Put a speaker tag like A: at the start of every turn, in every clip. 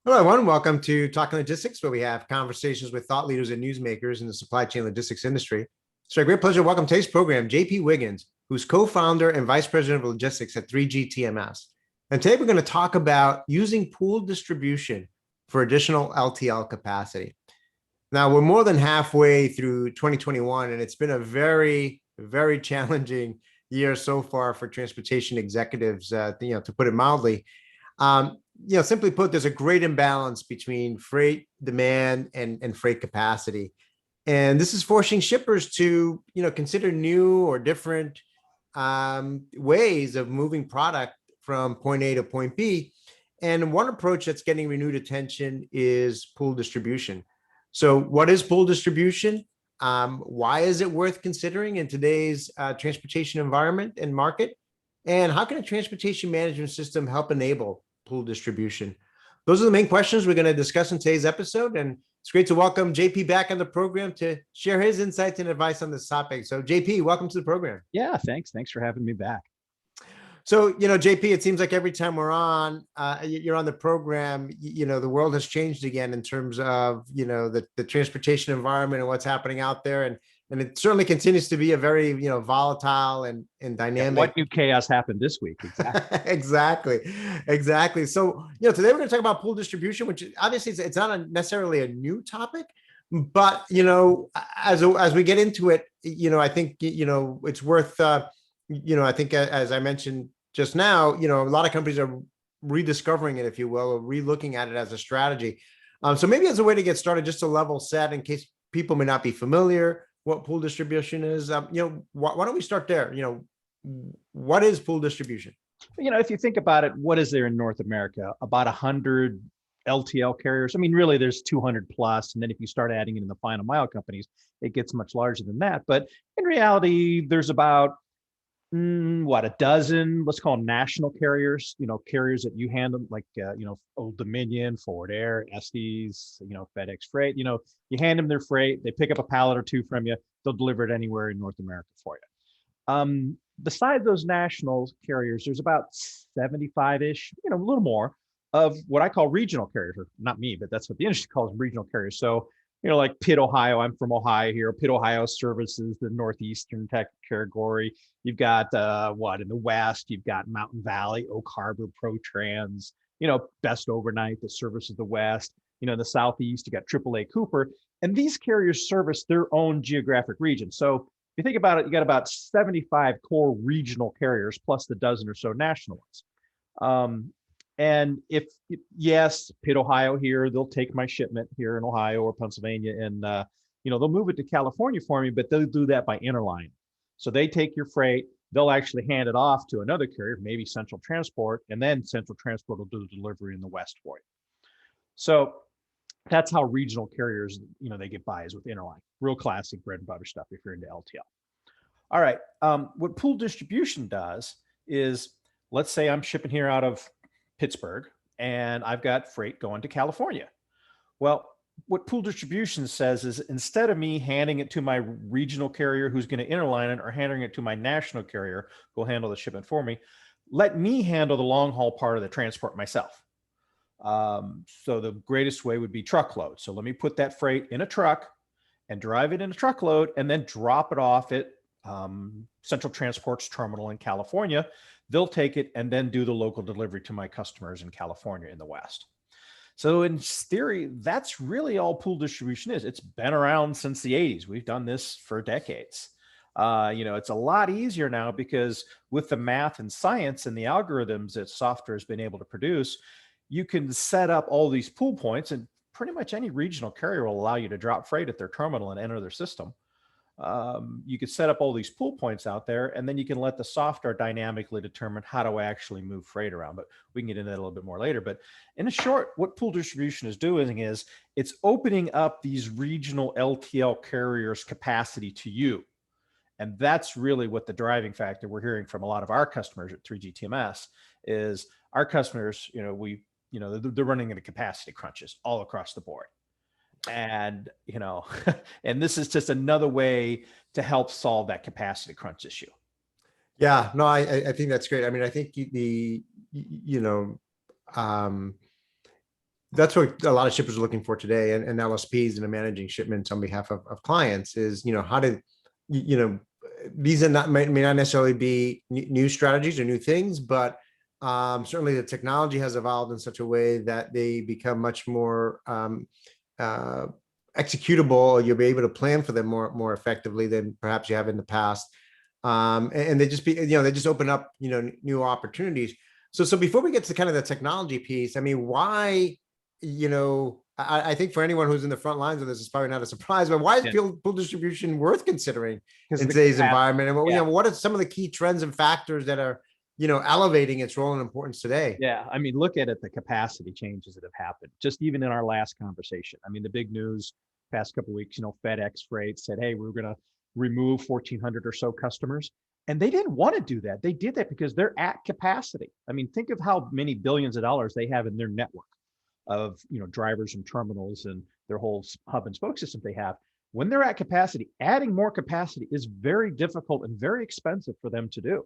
A: Hello, everyone. Welcome to Talking Logistics, where we have conversations with thought leaders and newsmakers in the supply chain logistics industry. It's a great pleasure to welcome today's program, JP Wiggins, who's co-founder and vice president of logistics at 3G TMS. And today we're going to talk about using pooled distribution for additional LTL capacity. Now, we're more than halfway through 2021, and it's been a very, very challenging year so far for transportation executives, to put it mildly. Simply put, there's a great imbalance between freight demand and freight capacity. And this is forcing shippers to, consider new or different ways of moving product from point A to point B. And one approach that's getting renewed attention is pool distribution. So what is pool distribution? Why is it worth considering in today's transportation environment and market? And how can a transportation management system help enable pool distribution? Those are the main questions we're going to discuss in today's episode. And it's great to welcome JP back on the program to share his insights and advice on this topic. So JP, welcome to the program.
B: Yeah, thanks. Thanks for having me back.
A: So, JP, it seems like every time you're on the program, the world has changed again in terms of, the transportation environment and what's happening out there. And it certainly continues to be a very, volatile and dynamic.
B: What new chaos happened this week?
A: Exactly. Exactly. So, today we're going to talk about pool distribution, which obviously it's not necessarily a new topic, but, as we get into it, I think, it's worth, I think as I mentioned just now, a lot of companies are rediscovering it, if you will, or re-looking at it as a strategy. So maybe as a way to get started, just to level set in case people may not be familiar what pool distribution is, why don't we start there? What is pool distribution?
B: If you think about it, what is there in North America? About 100 LTL carriers. I mean, really, there's 200 plus. And then if you start adding in the final mile companies, it gets much larger than that. But in reality, there's about a dozen, let's call them national carriers, carriers that you handle, like, Old Dominion, Forward Air, Estes, FedEx Freight, you hand them their freight, they pick up a pallet or two from you, they'll deliver it anywhere in North America for you. Besides those national carriers, there's about 75-ish, a little more of what I call regional carriers, or not me, but that's what the industry calls regional carriers. So, like Pitt, Ohio, I'm from Ohio here. Pitt, Ohio services the Northeastern tech category. You've got in the West, you've got Mountain Valley, Oak Harbor, ProTrans, Best Overnight that services the West. In the Southeast, you got AAA Cooper. And these carriers service their own geographic region. So if you think about it, you got about 75 core regional carriers plus the dozen or so national ones. And if, yes, Pitt, Ohio here, they'll take my shipment here in Ohio or Pennsylvania and, they'll move it to California for me, but they'll do that by interline. So they take your freight, they'll actually hand it off to another carrier, maybe Central Transport, and then Central Transport will do the delivery in the West for you. So that's how regional carriers, they get by, is with interline. Real classic bread and butter stuff if you're into LTL. All right. What pool distribution does is, let's say I'm shipping here out of Pittsburgh and I've got freight going to California. Well, what pool distribution says is, instead of me handing it to my regional carrier who's going to interline it, or handing it to my national carrier who will handle the shipment for me, let me handle the long haul part of the transport myself. So the greatest way would be truckload. So let me put that freight in a truck and drive it in a truckload and then drop it off at Central Transport's terminal in California. They'll take it and then do the local delivery to my customers in California in the West. So in theory, that's really all pool distribution is. It's been around since the 80s. We've done this for decades. It's a lot easier now because with the math and science and the algorithms that software has been able to produce, you can set up all these pool points, and pretty much any regional carrier will allow you to drop freight at their terminal and enter their system. You could set up all these pool points out there, and then you can let the software dynamically determine how to actually move freight around. But we can get into that a little bit more later. But in short, what pool distribution is doing is it's opening up these regional LTL carriers' capacity to you. And that's really what the driving factor we're hearing from a lot of our customers at 3G TMS is. Our customers, they're running into capacity crunches all across the board. And, and this is just another way to help solve that capacity crunch issue.
A: Yeah, no, I think that's great. I mean, I think That's what a lot of shippers are looking for today, and LSPs and managing shipments on behalf of clients is, how to, you know, these are not may not necessarily be new strategies or new things, but certainly the technology has evolved in such a way that they become much more uh, executable. You'll be able to plan for them more effectively than perhaps you have in the past. And they just they just open up, new opportunities. So before we get to kind of the technology piece, I mean, why, I think for anyone who's in the front lines of this, it's probably not a surprise, but why is
B: Yeah.
A: fuel distribution worth considering
B: Because
A: in
B: the
A: today's
B: capacity,
A: environment? And
B: yeah.
A: what are some of the key trends and factors that are, elevating its role and importance today?
B: Yeah, I mean, look at it, the capacity changes that have happened, just even in our last conversation. I mean, the big news past couple of weeks, FedEx Freight said, hey, we're going to remove 1,400 or so customers. And they didn't want to do that. They did that because they're at capacity. I mean, think of how many billions of dollars they have in their network of, drivers and terminals and their whole hub and spoke system they have. When they're at capacity, adding more capacity is very difficult and very expensive for them to do.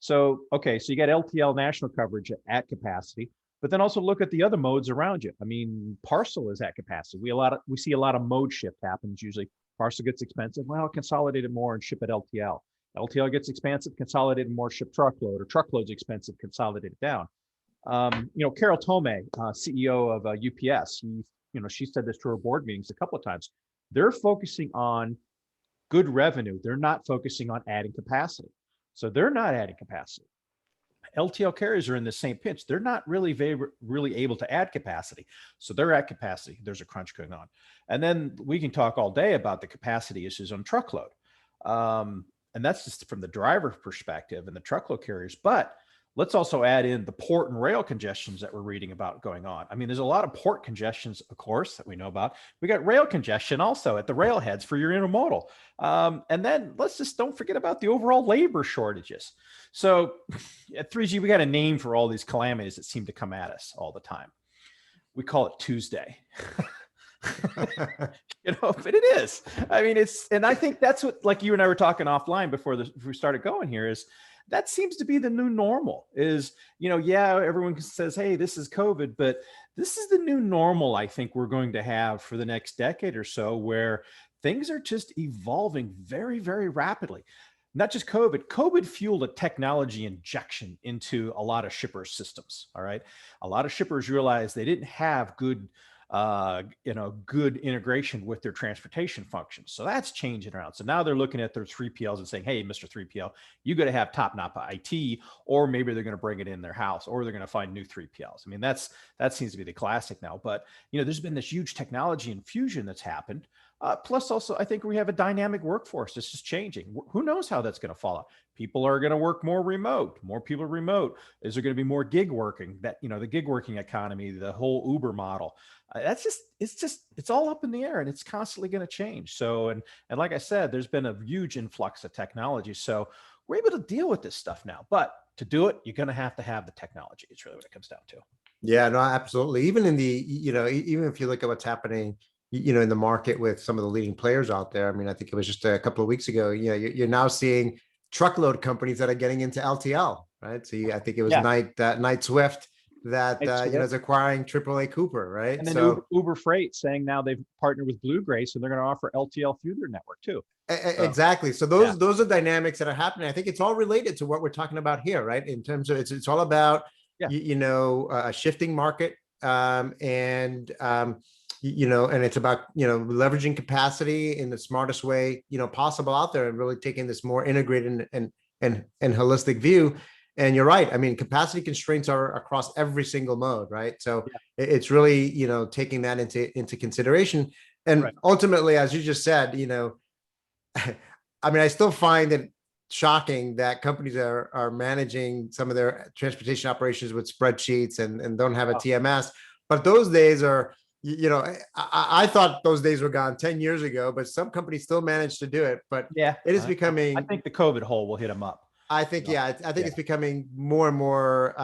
B: So, okay, so you got LTL national coverage at capacity, but then also look at the other modes around you. I mean, parcel is at capacity. We see a lot of mode shift happens usually. Parcel gets expensive. Well, consolidate it more and ship at LTL. LTL gets expensive, consolidate it more, ship truckload, or truckload's expensive, consolidate it down. Carol Tomei, CEO of UPS, she said this to her board meetings a couple of times. They're focusing on good revenue. They're not focusing on adding capacity. So they're not adding capacity. LTL carriers are in the same pinch. They're not really able to add capacity. So they're at capacity. There's a crunch going on. And then we can talk all day about the capacity issues on truckload. And that's just from the driver perspective and the truckload carriers. But let's also add in the port and rail congestions that we're reading about going on. I mean, there's a lot of port congestions, of course, that we know about. We got rail congestion also at the railheads for your intermodal. And then let's just don't forget about the overall labor shortages. So at 3G, we got a name for all these calamities that seem to come at us all the time. We call it Tuesday. But it is. I mean, and I think that's what, like you and I were talking offline before we started going here, is that seems to be the new normal is, everyone says, hey, this is COVID, but this is the new normal. I think we're going to have for the next decade or so, where things are just evolving very, very rapidly. Not just COVID fueled a technology injection into a lot of shippers' systems. All right. A lot of shippers realized they didn't have good integration with their transportation functions. So that's changing around. So now they're looking at their 3PLs and saying, hey, Mr. 3PL, you got to have top NAPA IT, or maybe they're going to bring it in their house, or they're going to find new 3PLs. I mean, that seems to be the classic now, but there's been this huge technology infusion that's happened. Plus also, I think we have a dynamic workforce. This is changing. Who knows how that's going to fall out? People are going to work more remote. More people are remote. Is there going to be more gig working? That, the gig working economy, the whole Uber model. It's all up in the air, and it's constantly going to change. So, and like I said, there's been a huge influx of technology. So we're able to deal with this stuff now, but to do it, you're going to have the technology. It's really what it comes down to.
A: Yeah, no, absolutely. Even in the, even if you look at what's happening, in the market with some of the leading players out there. I mean, I think it was just a couple of weeks ago, you're now seeing truckload companies that are getting into LTL, right? So I think it was Knight Swift that, is acquiring AAA Cooper, right?
B: And then Uber Freight saying now they've partnered with Blue Grace, and they're going to offer LTL through their network too.
A: Exactly. So those are dynamics that are happening. I think it's all related to what we're talking about here, right? In terms of it's all about, a shifting market, and it's about, leveraging capacity in the smartest way, possible out there, and really taking this more integrated and holistic view. And you're right. I mean, capacity constraints are across every single mode, right? So it's really, taking that into consideration. And ultimately, as you just said, I mean, I still find it shocking that companies are managing some of their transportation operations with spreadsheets and don't have a TMS. But those days are, I thought those days were gone 10 years ago, but some companies still manage to do it. But it is becoming,
B: I think the COVID hole will hit them up.
A: I think, I think it's becoming more and more,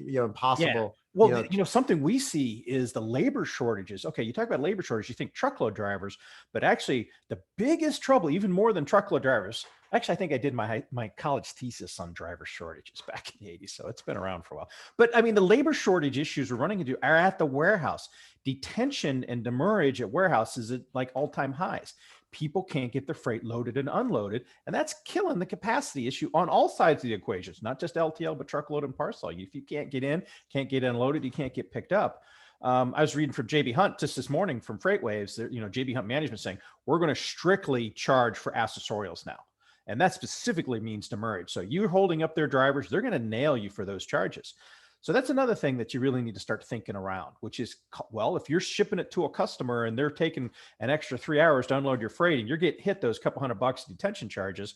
A: impossible.
B: Well, something we see is the labor shortages. Okay, you talk about labor shortage, you think truckload drivers, but actually the biggest trouble, even more than truckload drivers, Actually, I think I did my college thesis on driver shortages back in the 80s, so it's been around for a while. But I mean, the labor shortage issues we're running into are at the warehouse. Detention and demurrage at warehouses at like all-time highs. People can't get their freight loaded and unloaded, and that's killing the capacity issue on all sides of the equations, not just LTL, but truckload and parcel. If you can't get unloaded, you can't get picked up. I was reading from JB Hunt just this morning from FreightWaves, JB Hunt Management saying, we're going to strictly charge for accessorials now. And that specifically means demurrage. So you're holding up their drivers, they're going to nail you for those charges. So that's another thing that you really need to start thinking around, which is, well, if you're shipping it to a customer and they're taking an extra 3 hours to unload your freight and you're getting hit those couple $100 detention charges,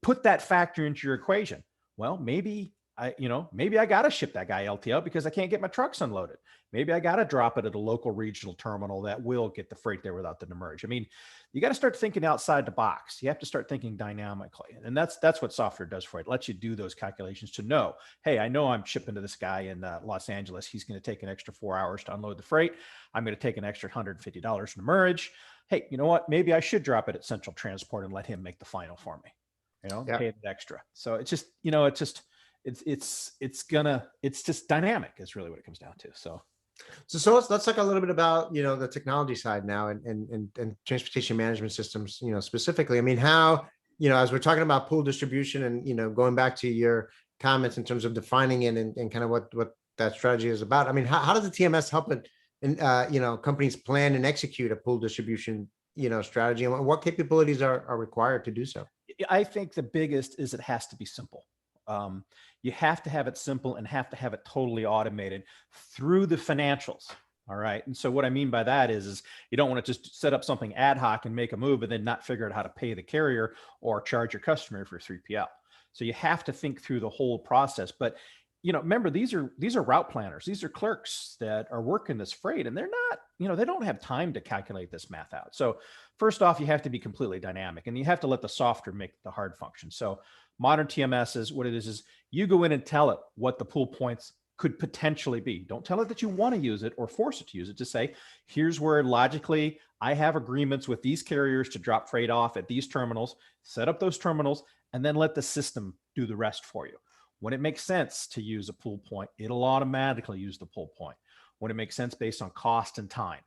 B: put that factor into your equation. Well, maybe I got to ship that guy LTL because I can't get my trucks unloaded. Maybe I got to drop it at a local regional terminal that will get the freight there without the demurrage. I mean, you got to start thinking outside the box. You have to start thinking dynamically. And that's what software does for you. It lets you do those calculations to know, hey, I know I'm shipping to this guy in Los Angeles. He's going to take an extra 4 hours to unload the freight. I'm going to take an extra $150 in demurrage. Hey, you know what? Maybe I should drop it at Central Transport and let him make the final for me, pay it extra. So it's just, it's just dynamic is really what it comes down to.
A: So let's talk a little bit about, the technology side now and transportation management systems, specifically. I mean, how, as we're talking about pool distribution and, going back to your comments in terms of defining it and kind of what that strategy is about. I mean, how does the TMS help it and, companies plan and execute a pool distribution, strategy, and what capabilities are required to do so?
B: I think the biggest is it has to be simple. You have to have it simple and have to have it totally automated through the financials. All right. And so what I mean by that is you don't want to just set up something ad hoc and make a move and then not figure out how to pay the carrier or charge your customer for 3PL. So you have to think through the whole process. But remember, these are route planners. These are clerks that are working this freight, and they're not, they don't have time to calculate this math out. So first off, you have to be completely dynamic, and you have to let the software make the hard function. So modern TMS is what it is you go in and tell it what the pool points could potentially be. Don't tell it that you want to use it or force it to use it. Just say, here's where logically I have agreements with these carriers to drop freight off at these terminals, set up those terminals, and then let the system do the rest for you. When it makes sense to use a pool point, it'll automatically use the pool point. When it makes sense based on cost and time.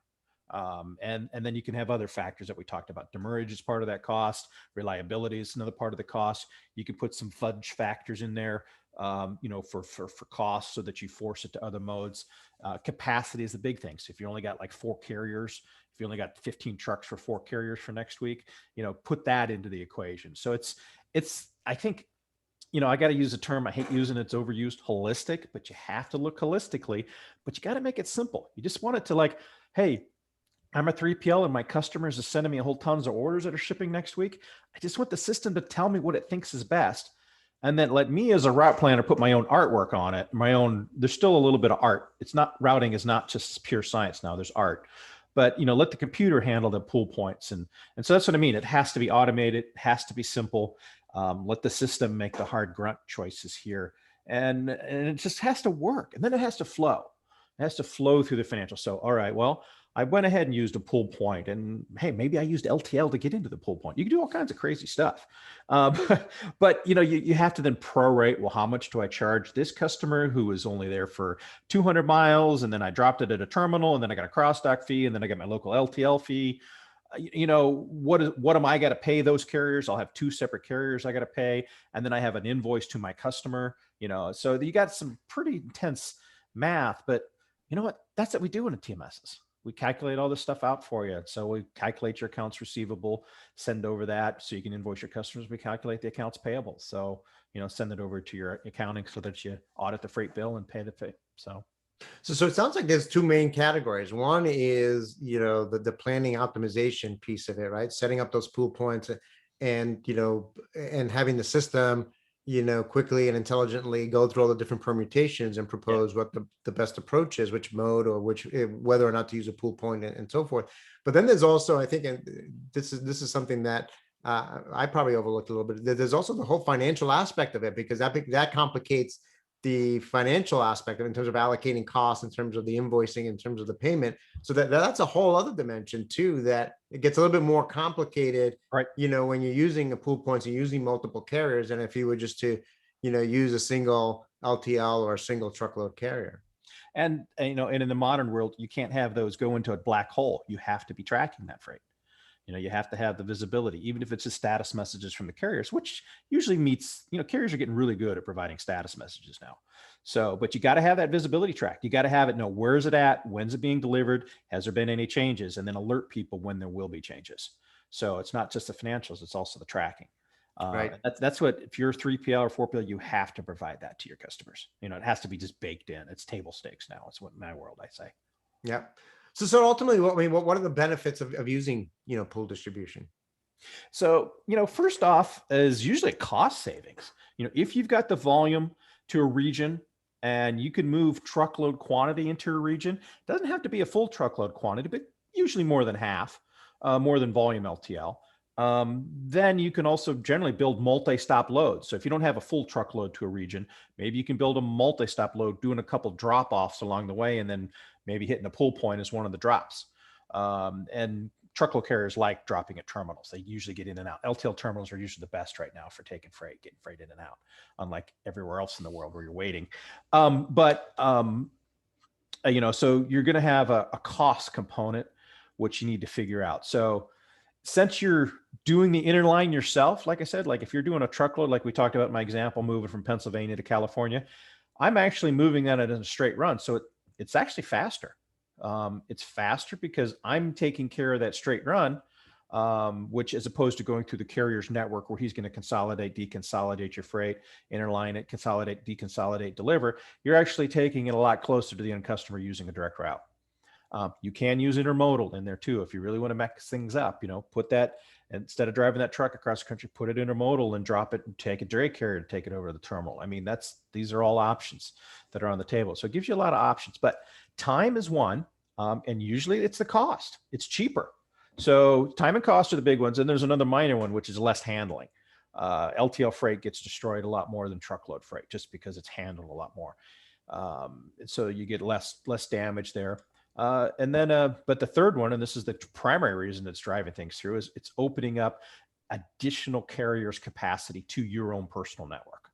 B: And then you can have other factors that we talked about. Demurrage is part of that cost. Reliability is another part of the cost. You can put some fudge factors in there, for cost so that you force it to other modes. Capacity is the big thing. So if you only got like 4 carriers, if you only got 15 trucks for 4 carriers for next week, put that into the equation. So I think, I got to use a term I hate using. It's overused, holistic, but you have to look holistically, but you got to make it simple. You just want it to like, hey, I'm a 3PL and my customers are sending me a whole tons of orders that are shipping next week. I just want the system to tell me what it thinks is best. And then let me as a route planner put my own artwork on it. There's still a little bit of art. Routing is not just pure science now, there's art. But let the computer handle the pool points. And so that's what I mean. It has to be automated, it has to be simple. Let the system make the hard grunt choices here. And it just has to work. And then it has to flow. It has to flow through the financial. So, all right, well, I went ahead and used a pull point, and hey, maybe I used LTL to get into the pull point. You can do all kinds of crazy stuff. But you have to then prorate, well, how much do I charge this customer who is only there for 200 miles? And then I dropped it at a terminal, and then I got a cross-dock fee, and then I got my local LTL fee. What am I got to pay those carriers? I'll have 2 separate carriers I got to pay. And then I have an invoice to my customer, so you got some pretty intense math, but you know what? That's what we do in a TMSs. We calculate all this stuff out for you. So we calculate your accounts receivable, send over that so you can invoice your customers. We calculate the accounts payable. So, send it over to your accounting so that you audit the freight bill and pay the fee. So
A: it sounds like there's 2 main categories. One is, the planning optimization piece of it, right? Setting up those pool points and, and having the system, quickly and intelligently go through all the different permutations and propose what the best approach is, which mode or whether or not to use a pool point and so forth. But then there's also, I think, and this is something that I probably overlooked a little bit. There's also the whole financial aspect of it, because that complicates the financial aspect of it in terms of allocating costs, in terms of the invoicing, in terms of the payment. So that's a whole other dimension too, that it gets a little bit more complicated,
B: Right.
A: when you're using a pool points and using multiple carriers, and if you were just to, use a single LTL or a single truckload carrier.
B: And in the modern world, you can't have those go into a black hole. You have to be tracking that freight. You have to have the visibility, even if it's just status messages from the carriers, which usually meets, carriers are getting really good at providing status messages now. So, but you got to have that visibility track. You got to have it know, where is it at? When's it being delivered? Has there been any changes? And then alert people when there will be changes. So it's not just the financials, it's also the tracking.
A: Right.
B: That's what, if you're 3PL or 4PL, you have to provide that to your customers. It has to be just baked in. It's table stakes now. It's what in my world I say.
A: Yeah. So ultimately, what are the benefits of using, pool distribution?
B: So, first off is usually cost savings. If you've got the volume to a region and you can move truckload quantity into a region, it doesn't have to be a full truckload quantity, but usually more than half, more than volume LTL. Then you can also generally build multi-stop loads. So if you don't have a full truckload to a region, maybe you can build a multi-stop load, doing a couple drop-offs along the way, and then maybe hitting a pull point as one of the drops. And truckload carriers like dropping at terminals. They usually get in and out. LTL terminals are usually the best right now for taking freight, getting freight in and out, unlike everywhere else in the world where you're waiting. So you're going to have a cost component, which you need to figure out. So since you're doing the inner line yourself, like I said, like if you're doing a truckload, like we talked about in my example, moving from Pennsylvania to California, I'm actually moving that in a straight run. So it's actually faster. It's faster because I'm taking care of that straight run, which, as opposed to going through the carrier's network where he's going to consolidate, deconsolidate your freight, interline it, consolidate, deconsolidate, deliver, you're actually taking it a lot closer to the end customer using a direct route. You can use intermodal in there too. If you really want to mix things up, put that, instead of driving that truck across the country, put it intermodal and drop it and take a dray carrier to take it over to the terminal. I mean, these are all options that are on the table. So it gives you a lot of options, but time is one. And usually it's the cost. It's cheaper. So time and cost are the big ones. And there's another minor one, which is less handling. LTL freight gets destroyed a lot more than truckload freight just because it's handled a lot more. So you get less damage there. But the third one, and this is the primary reason it's driving things through, is it's opening up additional carriers' capacity to your own personal network.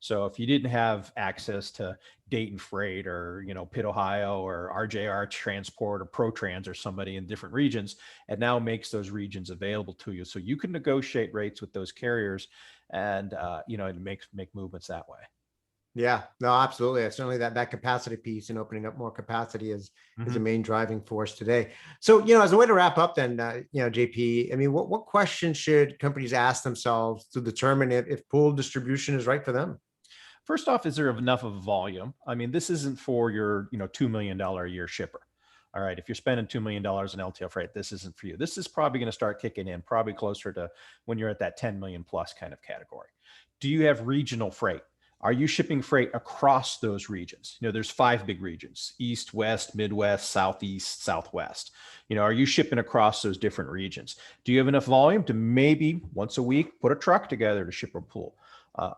B: So if you didn't have access to Dayton Freight or, Pitt, Ohio, or RJR Transport or ProTrans or somebody in different regions, it now makes those regions available to you. So you can negotiate rates with those carriers and, and make movements that way.
A: Yeah, no, absolutely. Certainly that capacity piece and opening up more capacity is a main driving force today. So, as a way to wrap up then, JP, I mean, what questions should companies ask themselves to determine if pool distribution is right for them?
B: First off, is there enough of a volume? I mean, this isn't for your, $2 million a year shipper. All right. If you're spending $2 million in LTL freight, this isn't for you. This is probably going to start kicking in probably closer to when you're at that 10 million plus kind of category. Do you have regional freight? Are you shipping freight across those regions? There's 5 big regions: East, West, Midwest, Southeast, Southwest. Are you shipping across those different regions? Do you have enough volume to maybe once a week put a truck together to ship a pool?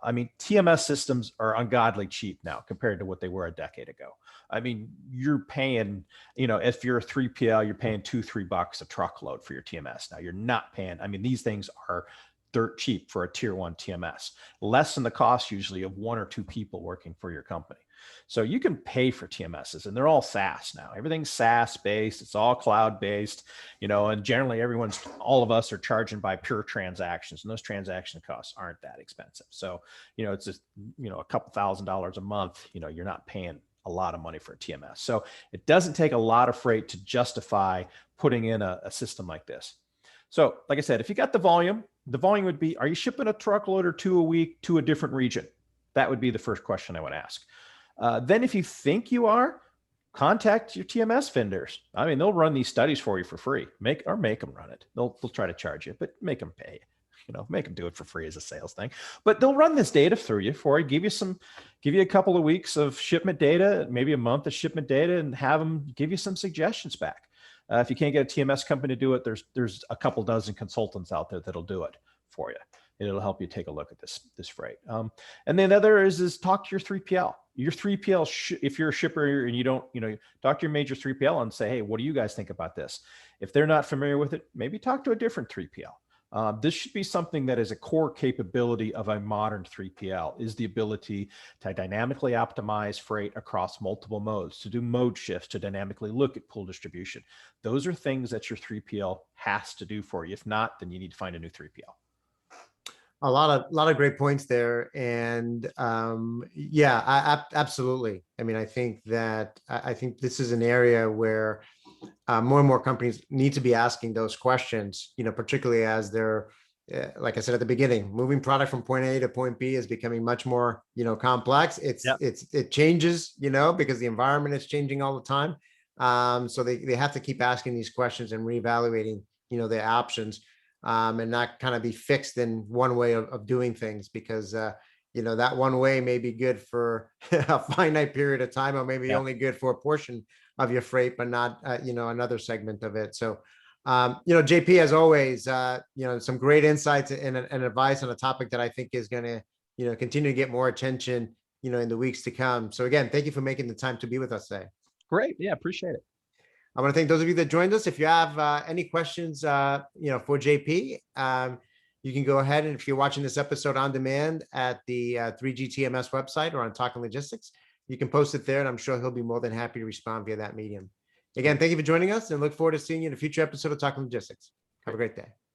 B: I mean, TMS systems are ungodly cheap now compared to what they were a decade ago. I mean, you're paying, if you're a 3PL, you're paying $2-3 a truckload for your TMS. Now you're not paying, these things are dirt cheap for a tier 1 TMS, less than the cost usually of 1 or 2 people working for your company. So you can pay for TMSs, and they're all SaaS now. Everything's SaaS based. It's all cloud based, and generally all of us are charging by pure transactions, and those transaction costs aren't that expensive. So, it's just, a couple $1,000s a month, you're not paying a lot of money for a TMS. So it doesn't take a lot of freight to justify putting in a system like this. So like I said, if you got the volume would be, are you shipping a truckload or 2 a week to a different region? That would be the first question I would ask. Then if you think you are, contact your TMS vendors. They'll run these studies for you for free. Make them run it. They'll try to charge you, but make them pay. Make them do it for free as a sales thing. But they'll run this data through you for you, give you a couple of weeks of shipment data, maybe a month of shipment data, and have them give you some suggestions back. If you can't get a TMS company to do it, there's a couple dozen consultants out there that'll do it for you. it'll help you take a look at this freight. And then the other is talk to your 3PL. Your 3PL, if you're a shipper and you don't, talk to your major 3PL and say, hey, what do you guys think about this? If they're not familiar with it, maybe talk to a different 3PL. This should be something that is a core capability of a modern 3PL, is the ability to dynamically optimize freight across multiple modes, to do mode shifts, to dynamically look at pool distribution. Those are things that your 3PL has to do for you. If not, then you need to find a new 3PL.
A: A lot of great points there. And yeah, absolutely. I mean, I think this is an area where more and more companies need to be asking those questions, particularly as they're, like I said at the beginning, moving product from point A to point B is becoming much more, complex. It changes, because the environment is changing all the time. So they have to keep asking these questions and reevaluating, their options, and not kind of be fixed in one way of doing things, because that one way may be good for a finite period of time, or maybe only good for a portion of your freight, but not, another segment of it. So, JP, as always, some great insights and advice on a topic that I think is going to, continue to get more attention, in the weeks to come. So again, thank you for making the time to be with us today.
B: Great. Yeah, appreciate it.
A: I want to thank those of you that joined us. If you have any questions, for JP, you can go ahead, and if you're watching this episode on demand at the 3G TMS website or on Talking Logistics, you can post it there, and I'm sure he'll be more than happy to respond via that medium. Again, thank you for joining us, and look forward to seeing you in a future episode of Talking Logistics. Have a great day.